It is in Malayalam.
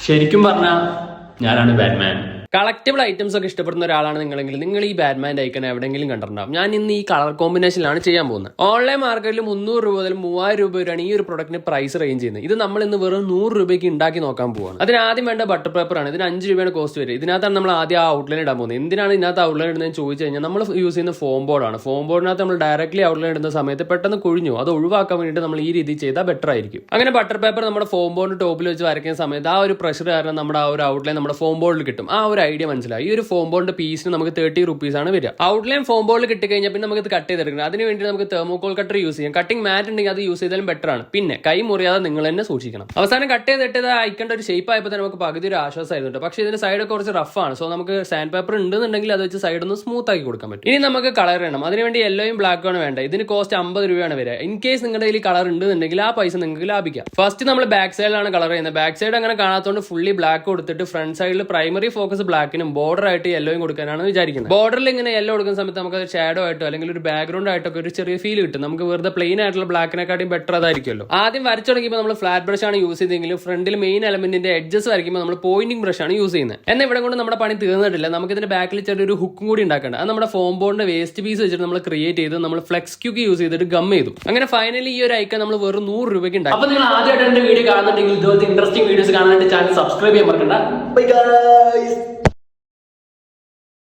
ശരിക്കും പറഞ്ഞാൽ ഞാനാണ് ബാറ്റ്മാൻ. കളക്റ്റബിൾ ഐറ്റംസ് ഒക്കെ ഇഷ്ടപ്പെടുന്ന ഒരാളാണ് നിങ്ങളെങ്കിൽ നിങ്ങൾ ഈ ബാറ്റ്മാൻ്റെ ഐക്കൺ എവിടെയെങ്കിലും കണ്ടിട്ടുണ്ടാവും. ഞാൻ ഇന്ന് ഈ കളർ കോമ്പിനേഷനിലാണ് ചെയ്യാൻ പോകുന്നത്. ഓൺലൈൻ മാർക്കറ്റിൽ 300 രൂപ മുതൽ 3000 രൂപ വരെയാണ് ഈ ഒരു പ്രൊഡക്റ്റിന് പ്രൈസ് റേഞ്ച് ചെയ്യുന്നത്. ഇത് നമ്മൾ ഇന്ന് വെറും 100 രൂപയ്ക്ക് ഉണ്ടാക്കി നോക്കാൻ പോവാണ്. അതിന് ആദ്യം വേണ്ട ബട്ടർ പേപ്പറാണ്. ഇതിന് 5 രൂപയാണ് കോസ്റ്റ് വരിക. ഇതിനകത്താണ് നമ്മൾ ആദ്യം ആ ഔട്ട്ലൈൻ ഇടാൻ പോകുന്നത്. എന്തിനാണ് ഇതിനകത്ത് ഔട്ട്ലൈൻ ഇടുന്നതെന്ന് ചോദിച്ചു കഴിഞ്ഞാൽ നമ്മൾ യൂസ് ചെയ്യുന്ന ഫോം ബോർഡാണ്. ഫോം ബോർഡിനകത്ത് നമ്മൾ ഡയറക്റ്റ്ലി ഔട്ട്ലൈൻ ഇടുന്ന സമയത്ത് പെട്ടെന്ന് കുഴിഞ്ഞു, അത് ഒഴിവാക്കാൻ വേണ്ടിയിട്ട് നമ്മൾ ഈ രീതി ചെയ്താൽ ബെറ്റർ ആയിരിക്കും. അങ്ങനെ ബട്ടർ പേപ്പർ നമ്മുടെ ഫോം ബോർഡിന് ടോപ്പിൽ വെച്ച് വരയ്ക്കുന്ന സമയത്ത് ആ ഒരു പ്രഷർ കാരണം നമ്മുടെ ആ ഒരു ഔട്ട്ലൈൻ നമ്മുടെ ഫോം ബോർഡിൽ കിട്ടും. ആ ഒരു ഐഡിയ മനസ്സിലായി. ഈ ഒരു ഫോം ബോർഡിന്റെ പീസിന് നമുക്ക് 30 റുപ്പീസ് ആണ് വരിക. ഔട്ട്ലൈൻ ഫോം ബോർഡിൽ കിട്ടിക്കഴിഞ്ഞാൽ പിന്നെ നമുക്ക് ഇത് കട്ട് ചെയ്തെടുക്കണം. അതിന് വേണ്ടി നമുക്ക് തെർമോകോൾ കട്ടർ യൂസ് ചെയ്യാം. കട്ടിംഗ് മാറ്റ് ഉണ്ടെങ്കിൽ അത് യൂസ് ചെയ്താലും ബെറ്റർ ആണ്. പിന്നെ കൈ മുറിയാതെ നിങ്ങൾ തന്നെ സൂക്ഷിക്കണം. അവസാനം കട്ട് ചെയ്തിട്ട് അയക്കേണ്ട ഒരു ഷേപ്പ് ആയപ്പോൾ തന്നെ നമുക്ക് പകുതി ഒരു ആശ്വാസമായിരുന്നു. പക്ഷേ ഇതിന്റെ സൈഡ് കുറച്ച് റഫാണ്. സോ നമുക്ക് സാൻഡ് പേപ്പർ ഉണ്ടെന്നുണ്ടെങ്കിൽ അത് വെച്ച് സൈഡ് ഒന്ന് സ്മൂത്ത് ആക്കി കൊടുക്കാൻ പറ്റും. ഇനി നമുക്ക് കളർ വേണം. അതിനുവേണ്ടി യെല്ലോയും ബ്ലാക്കും ആണ് വേണ്ട. ഇതിന് കോസ്റ്റ് 50 രൂപയാണ് വരിക. ഇൻ കേസ് നിങ്ങളുടെ കയ്യിൽ കളർ ഉണ്ടെന്നുണ്ടെങ്കിൽ ആ പൈസ നിങ്ങൾക്ക് ലാഭിക്കാം. ഫസ്റ്റ് നമ്മൾ ബാക്ക് സൈഡിലാണ് കളർ ചെയ്യുന്നത്. ബാക്ക് സൈഡ് അങ്ങനെ കാണാത്തതുകൊണ്ട് ഫുള്ളി ബ്ലാക്ക് കൊടുത്തിട്ട് ഫ്രണ്ട് സൈഡിൽ പ്രൈമറി ഫോക്കസ് ബ്ലാക്കിനും ബോർഡർ ആയിട്ട് യെല്ലോയും കൊടുക്കാനാണ് വിചാരിക്കുന്നത്. ബോർഡറിൽ ഇങ്ങനെ യെല്ലോ കൊടുക്കുന്ന സമയത്ത് നമുക്ക് ഷാഡോ ആയിട്ടോ അല്ലെങ്കിൽ ഒരു ബാക്ക്ഗ്രൗണ്ട് ആയിട്ടൊക്കെ ഒരു ചെറിയ ഫീൽ കിട്ടും. നമുക്ക് വെറുതെ പ്ലെയിൻ ആയിട്ടുള്ള ബ്ലാക്കിനെക്കാട്ടും ബെറ്റർ അതായിരിക്കുമല്ലോ. ആദ്യം വരച്ചു തുടങ്ങിയപ്പോൾ നമ്മൾ ഫ്ലാറ്റ് ബ്രഷ് ആണ് യൂസ് ചെയ്തെങ്കിലും ഫ്രണ്ടിൽ മെയിൻ എലമെന്റിന്റെ എഡ്ജസ് വരയ്ക്കുമ്പോൾ നമ്മൾ പോയിന്റിംഗ് ബ്രഷ് ആണ് യൂസ് ചെയ്യുന്നത്. എന്നാൽ ഇവിടെ കൊണ്ട് നമ്മുടെ പണി തീർന്നിട്ടില്ല. നമുക്ക് ഇതിന്റെ ബാക്കിൽ ചെറിയൊരു ഹുക്കും കൂടി ഉണ്ടാക്കേണ്ട. അത് നമ്മുടെ ഫോം ബോർഡിന്റെ വേസ്റ്റ് പീസ് വെച്ചിട്ട് നമ്മൾ ക്രിയേറ്റ് ചെയ്ത് നമ്മൾ ഫ്ലെക്സ് ക്യൂക്ക് യൂസ് ചെയ്തിട്ട് ഗം ചെയ്തു. അങ്ങനെ ഫൈനലി ഈ ഒരു ഐക്കൺ നമ്മൾ വെറും 100 രൂപയ്ക്ക് ഉണ്ടാക്കി. അപ്പോൾ നിങ്ങൾ ആദ്യമായിട്ട് എന്റെ വീഡിയോ കാണുന്നുണ്ടെങ്കിൽ ഇതുപോലത്തെ ഇൻട്രസ്റ്റിംഗ് വീഡിയോസ് കാണാനായിട്ട് ചാനൽ സബ്സ്ക്രൈബ് ചെയ്യാൻ മറക്കണ്ട. Bye guys.